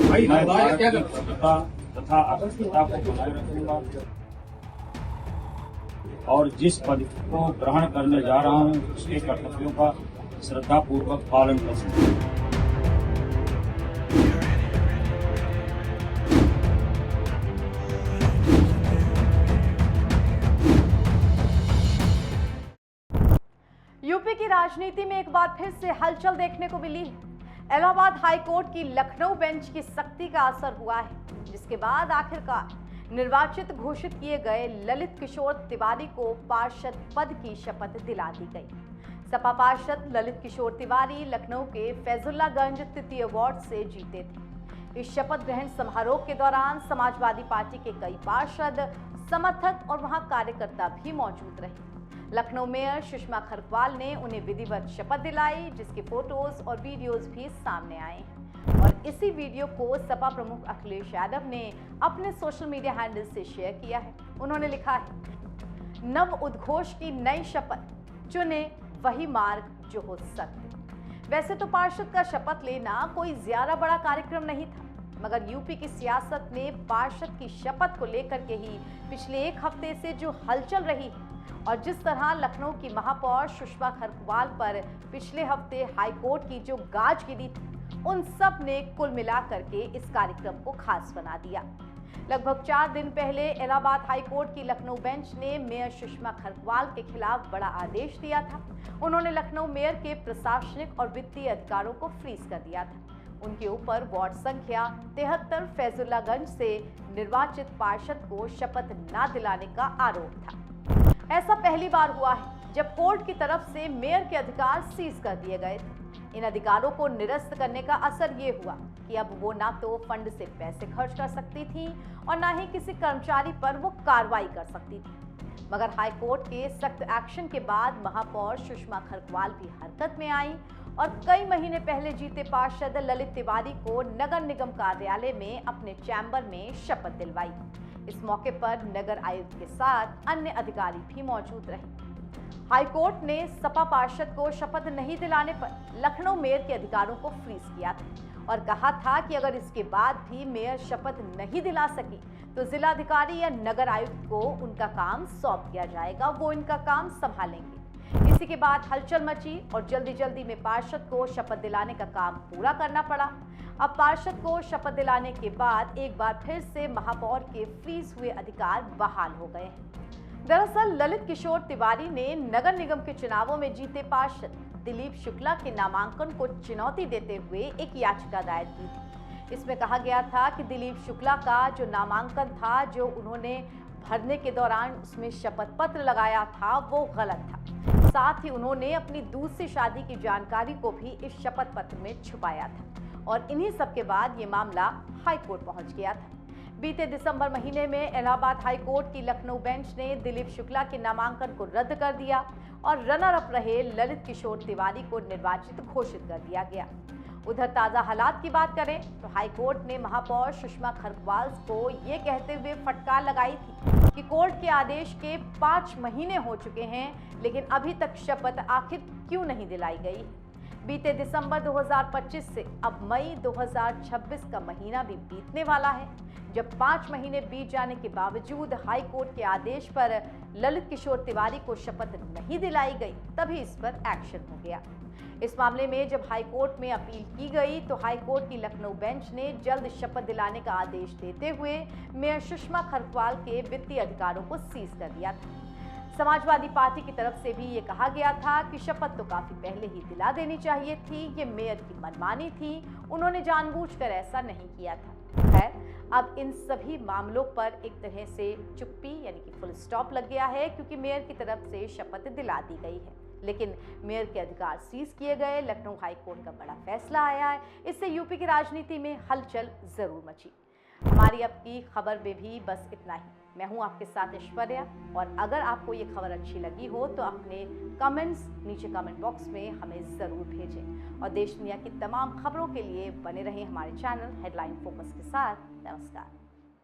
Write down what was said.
मैं भारत की एकता तथा अखंडता को बनाए रखूंगा और जिस पद को ग्रहण करने जा रहा हूं उसके कर्तव्यों का श्रद्धापूर्वक पालन करूंगा। यूपी की राजनीति में एक बार फिर से हलचल देखने को मिली है। इलाहाबाद हाई कोर्ट की लखनऊ बेंच की सख्ती का असर हुआ है, जिसके बाद आखिरकार निर्वाचित घोषित किए गए ललित किशोर तिवारी को पार्षद पद की शपथ दिला दी गई। सपा पार्षद ललित किशोर तिवारी लखनऊ के फैजुल्लागंज तृतीय वार्ड से जीते थे। इस शपथ ग्रहण समारोह के दौरान समाजवादी पार्टी के कई पार्षद, समर्थक और वहां कार्यकर्ता भी मौजूद रहे। लखनऊ मेयर सुषमा खरकवाल ने उन्हें विधिवत शपथ दिलाई, जिसके फोटोज और वीडियोज भी सामने आए हैं। और इसी वीडियो को सपा प्रमुख अखिलेश यादव ने अपने सोशल मीडिया हैंडल से शेयर किया है। उन्होंने लिखा है, नव उद्घोष की नई शपथ, चुने वही मार्ग जो हो सत्य। वैसे तो पार्षद का शपथ लेना कोई ज्यादा बड़ा कार्यक्रम नहीं था, मगर यूपी की सियासत में पार्षद की शपथ को लेकर के ही पिछले एक हफ्ते से जो हलचल रही है और जिस तरह लखनऊ की महापौर सुषमा खरकवाल पर पिछले हफ्ते हाईकोर्ट की जो गाज गिरी थी, उन सब ने कुल मिलाकर के इस कार्यक्रम को खास बना दिया। लगभग 4 दिन पहले इलाहाबाद हाईकोर्ट की लखनऊ बेंच ने मेयर सुषमा खरकवाल के खिलाफ बड़ा आदेश दिया था। उन्होंने लखनऊ मेयर के प्रशासनिक और वित्तीय अधिकारों को फ्रीज कर दिया था। उनके ऊपर वार्ड संख्या 73 फैजुल्लागंज से निर्वाचित पार्षद को शपथ न दिलाने का आरोप था। ऐसा पहली बार हुआ है जब कोर्ट की तरफ से मेयर के अधिकार सीज कर दिए गए थे। इन अधिकारों को निरस्त करने का असर ये हुआ कि अब वो ना तो फंड से पैसे खर्च कर सकती थी और ना ही किसी कर्मचारी पर वो कार्रवाई कर सकती थी। मगर हाईकोर्ट के सख्त एक्शन के बाद महापौर सुषमा खरकवाल भी हरकत में आई और कई महीने पहले जीते पार्षद ललित तिवारी को नगर निगम कार्यालय में अपने चैम्बर में शपथ दिलवाई। इस मौके पर नगर आयुक्त के साथ अन्य अधिकारी भी मौजूद रहे। हाईकोर्ट ने सपा पार्षद को शपथ नहीं दिलाने पर लखनऊ मेयर के अधिकारों को फ्रीज किया था और कहा था कि अगर इसके बाद भी मेयर शपथ नहीं दिला सकी तो जिलाधिकारी या नगर आयुक्त को उनका काम सौंप दिया जाएगा, वो इनका काम संभालेंगे। इसी के बाद हलचल मची और जल्दी में पार्षद को शपथ दिलाने का काम पूरा करना पड़ा। अब पार्षद को शपथ दिलाने के बाद एक बार फिर से महापौर के फ्रीज हुए अधिकार बहाल हो गए हैं। दरअसल ललित किशोर तिवारी ने नगर निगम के चुनावों में जीते पार्षद दिलीप शुक्ला के नामांकन को चुनौती देते हुए एक याचिका दायर की थी। इसमें कहा गया था कि दिलीप शुक्ला का जो नामांकन था, जो उन्होंने भरने के दौरान उसमें शपथ पत्र लगाया था, वो गलत था। साथ ही उन्होंने अपनी दूसरी शादी की जानकारी को भी इस शपथ पत्र में छुपाया था और इन्हीं सब के बाद ये मामला हाईकोर्ट पहुंच गया था। बीते दिसंबर महीने में इलाहाबाद हाईकोर्ट की लखनऊ बेंच ने दिलीप शुक्ला के नामांकन को रद्द कर दिया और रनर अप रहे ललित किशोर तिवारी को निर्वाचित घोषित कर दिया गया। उधर ताजा हालात की बात करें तो हाईकोर्ट ने महापौर सुषमा खरकवाल को ये कहते हुए फटकार लगाई थी कि कोर्ट के आदेश के 5 महीने हो चुके हैं, लेकिन अभी तक शपथ आखिर क्यों नहीं दिलाई गई। बीते दिसंबर 2025 से अब मई 2026 का महीना भी बीतने वाला है। जब 5 महीने बीत जाने के बावजूद हाई कोर्ट के आदेश पर ललित किशोर तिवारी को शपथ नहीं दिलाई गई, तभी इस पर एक्शन हो गया। इस मामले में जब हाई कोर्ट में अपील की गई तो हाई कोर्ट की लखनऊ बेंच ने जल्द शपथ दिलाने का आदेश देते हुए मेयर सुषमा खरकवाल के वित्तीय अधिकारों को सीज कर दिया था। समाजवादी पार्टी की तरफ से भी ये कहा गया था कि शपथ तो काफी पहले ही दिला देनी चाहिए थी, ये मेयर की मनमानी थी, उन्होंने जानबूझकर ऐसा नहीं किया था। खैर, अब इन सभी मामलों पर एक तरह से चुप्पी यानी कि फुल स्टॉप लग गया है, क्योंकि मेयर की तरफ से शपथ दिला दी गई है, लेकिन मेयर के अधिकार सीज किए गए। लखनऊ हाई कोर्ट का बड़ा फैसला आया है, इससे यूपी की राजनीति में हलचल जरूर मची। हमारी अब की खबर में भी बस इतना ही। मैं हूं आपके साथ ऐश्वर्या, और अगर आपको ये खबर अच्छी लगी हो तो अपने कमेंट्स नीचे कमेंट बॉक्स में हमें ज़रूर भेजें और देश दुनिया की तमाम खबरों के लिए बने रहें हमारे चैनल हेडलाइन फोकस के साथ। नमस्कार।